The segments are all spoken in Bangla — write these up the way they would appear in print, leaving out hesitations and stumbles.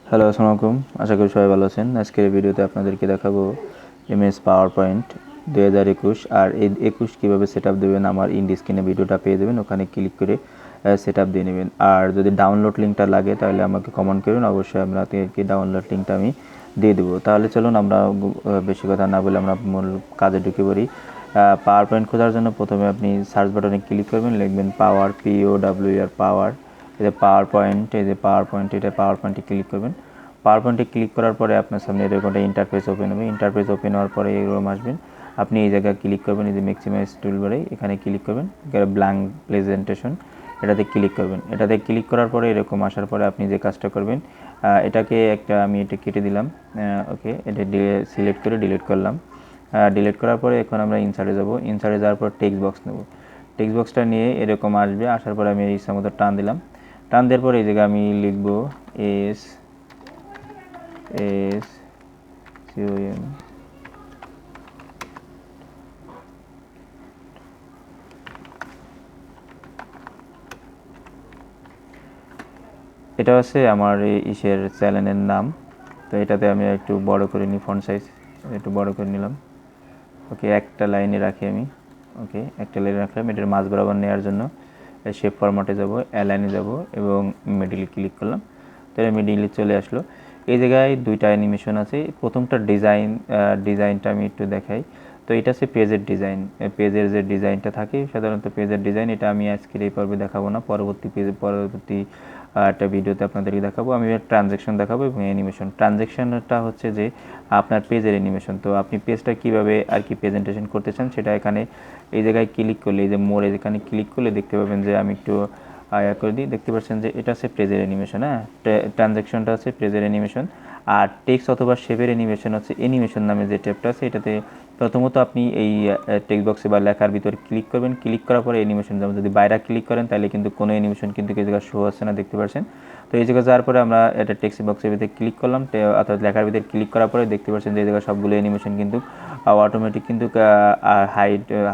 হ্যালো, আসসালামু আলাইকুম। আশা করি সবাই ভালো আছেন। আজকের ভিডিওতে আপনাদেরকে দেখাবো এমএস পাওয়ার পয়েন্ট 2021 আর এই 21 কীভাবে সেট আপ দেবেন। আমার ইন্ড স্ক্রিনে ভিডিওটা পেয়ে যাবেন, ওখানে ক্লিক করে সেট আপ দিয়ে নেবেন। আর যদি ডাউনলোড লিঙ্কটা লাগে তাহলে আমাকে কমেন্ট করুন, অবশ্যই আপনাদেরকে ডাউনলোড লিঙ্কটা আমি দিয়ে দেবো। তাহলে চলুন আমরা বেশি কথা না বলে আমরা মূল কাজে ঢুকে পড়ি। পাওয়ার পয়েন্ট খোঁজার জন্য প্রথমে আপনি সার্চ বাটনে ক্লিক করবেন, লিখবেন পাওয়ার, POWER পাওয়ার। এই যে পাওয়ার পয়েন্ট, এটা পাওয়ার পয়েন্টে ক্লিক করবেন। পাওয়ার পয়েন্টে ক্লিক করার পরে আপনার সামনে এরকম একটা ইন্টারফেস ওপেন হবে। ইন্টারফেস ওপেন হওয়ার পরে এরকম আসবেন। আপনি এই জায়গায় ক্লিক করবেন, এই যে ম্যাক্সিমাইজ টুলবারে এখানে ক্লিক করবেন, ব্ল্যাঙ্ক প্রেজেন্টেশন এটাতে ক্লিক করবেন। এটাতে ক্লিক করার পরে এরকম আসার পরে আপনি যে কাজটা করবেন, এটাকে আমি এটা কেটে দিলাম। ওকে, এটা সিলেক্ট করে ডিলিট করলাম। ডিলিট করার পরে এখন আমরা ইনসার্টে যাব। ইনসার্টে যাওয়ার পর টেক্সট বক্স নেব। টেক্সট বক্সটা নিয়ে এরকম আসবে। আসার পরে আমি এই মতো টান দিলাম। টান দেওয়ার পরে এই জায়গায় আমি লিখব SCOM। এটা হচ্ছে আমার ইসের চ্যানেলের নাম। তো এটাতে আমি একটু বড় করে নিই, ফন্ট সাইজ একটু বড় করে নিলাম। ওকে, একটা লাইনে রাখি আমি। ওকে, একটা লাইনে রাখলাম। এটার মাঝ বরাবর নেওয়ার জন্য শেপ ফরম্যাটে যাব, অ্যালাইনে যাব এবং মিডিলে ক্লিক করলাম। তাহলে মিডিলে চলে আসলো। এই জায়গায় দুইটা অ্যানিমেশন আছে। প্রথমটা ডিজাইনটা আমি একটু দেখাই। তো এটা হচ্ছে পেজের ডিজাইন। পেজের যে ডিজাইনটা থাকে সাধারণত পেজের ডিজাইন, এটা আমি আজকের এই পর্বে দেখাবো না, পরবর্তী একটা ভিডিওতে আপনাদেরকে দেখাবো। আমি ট্রানজ্যাকশন দেখাবো এবং অ্যানিমেশন। ট্রানজ্যাকশনটা হচ্ছে যে আপনার পেজের অ্যানিমেশন। তো আপনি পেজটা কীভাবে আর কি প্রেজেন্টেশন করতে চান সেটা এখানে এই জায়গায় ক্লিক করলে, এই যে মোড়ে এখানে ক্লিক করলে দেখতে পাবেন যে আমি একটু করে দিই। দেখতে পাচ্ছেন যে এটা হচ্ছে পেজের অ্যানিমেশন। হ্যাঁ, ট্রানজ্যাকশনটা হচ্ছে পেজের অ্যানিমেশন। আর টেক্সট অথবা শেপের অ্যানিমেশন হচ্ছে অ্যানিমেশন নামে যে ট্যাবটা আছে। এটাতে প্রথমত আপনি এই টেক্সট বক্সে বা লেখার ভিতরে ক্লিক করবেন। ক্লিক করার পরে অ্যানিমেশন, যেমন যদি বাইরে ক্লিক করেন তাহলে কিন্তু কোনো অ্যানিমেশন কিন্তু এই জায়গায় শো হচ্ছে না, দেখতে পাচ্ছেন। তো এই জায়গায় যাওয়ার পরে আমরা এটা টেক্সট বক্সের ভিতরে ক্লিক করলাম, অর্থাৎ লেখার ভিতরে ক্লিক করার পরে দেখতে পাচ্ছেন যে এই জায়গায় সবগুলো অ্যানিমেশন কিন্তু অটোমেটিক কিন্তু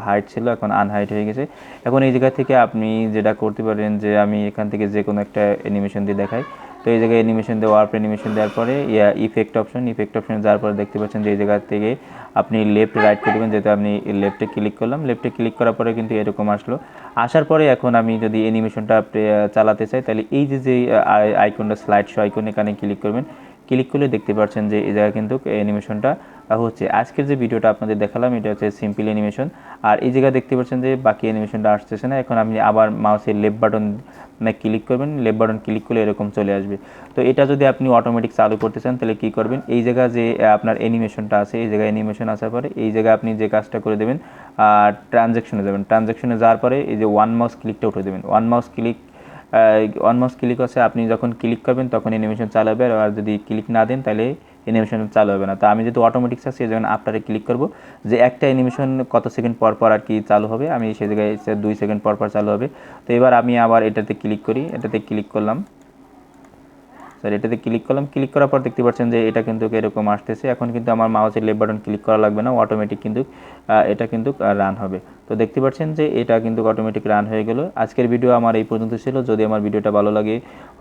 হাইট ছিল, এখন আনহাইট হয়ে গেছে। এখন এই জায়গা থেকে আপনি যেটা করতে পারেন যে আমি এখান থেকে যে কোনো একটা অ্যানিমেশন দিয়ে দেখাই। তো এই জায়গায় অ্যানিমেশন দেওয়ার পর অ্যানিমেশন দেওয়ার পরে ইফেক্ট অপশনে যাওয়ার পরে দেখতে পাচ্ছেন যে এই জায়গা থেকে আপনি লেফট রাইট করে দেবেন। যেহেতু আমি লেফটে ক্লিক করলাম, লেফটে ক্লিক করার পরে কিন্তু এরকম আসলো। আসার পরে এখন আমি যদি অ্যানিমেশনটা চালাতে চাই তাহলে এই যে আইকনটা স্লাইড শো আইকন, এখানে ক্লিক করবেন। ক্লিক করলে দেখতে পাচ্ছেন যে এই জায়গায় কিন্তু অ্যানিমেশনটা হচ্ছে। আজকের যে ভিডিওটা আপনাদের দেখালাম এটা হচ্ছে সিম্পল অ্যানিমেশন। আর এই জায়গায় দেখতে পাচ্ছেন যে বাকি অ্যানিমেশনটা আসতেছে না। এখন আপনি আবার মাউসের লেফট বাটন ক্লিক করবেন। লেফট বাটন ক্লিক করলে এরকম চলে আসবে। তো এটা যদি আপনি অটোমেটিক চালু করতে চান তাহলে কী করবেন, এই জায়গায় যে আপনার অ্যানিমেশনটা আছে, এই জায়গায় অ্যানিমেশন আসার পরে এই জায়গায় আপনি যে কাজটা করে দেবেন, ট্রানজ্যাকশনে যাবেন। ট্রানজ্যাকশনে যাওয়ার পরে এই যে ওয়ান মাউস ক্লিকটা উঠে দেবেন। ওয়ান মাউস ক্লিক আছে, আপনি যখন ক্লিক করবেন তখন অ্যানিমেশন চালু হবে। আর যদি ক্লিক না দেন তাহলে অ্যানিমেশন চালু হবে না। তো আমি যদি অটোমেটিক চাচ্ছি যখন আফটারে ক্লিক করব যে একটা অ্যানিমেশন কত সেকেন্ড পর পর আর কি চালু হবে, আমি সেই জায়গায় 2 সেকেন্ড পর পর চালু হবে। তো এবার আমি আবার এটাতে ক্লিক করি, এটাতে ক্লিক করলাম। এটাতে ক্লিক করলাম। ক্লিক করার পর দেখতে পাচ্ছেন যে এটা কিন্তু এরকম আসতেছে। এখন কিন্তু আমার মাউসের লেফট বাটন ক্লিক করা লাগবে না, অটোমেটিক কিন্তু এটা কিন্তু রান হবে। তো দেখতে পাচ্ছেন যে এটা কিন্তু অটোমেটিক রান হয়ে গেল। আজকের ভিডিও আমার এই পর্যন্ত ছিল। যদি আমার ভিডিওটা ভালো লাগে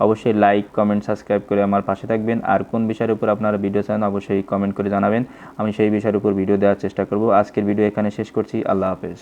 অবশ্যই লাইক, কমেন্ট, সাবস্ক্রাইব করে আমার পাশে থাকবেন। আর কোন বিষয়ের উপর আপনারা ভিডিও চান অবশ্যই কমেন্ট করে জানাবেন, আমি সেই বিষয়ের উপর ভিডিও দেওয়ার চেষ্টা করব। আজকের ভিডিও এখানে শেষ করছি। আল্লাহ হাফেজ।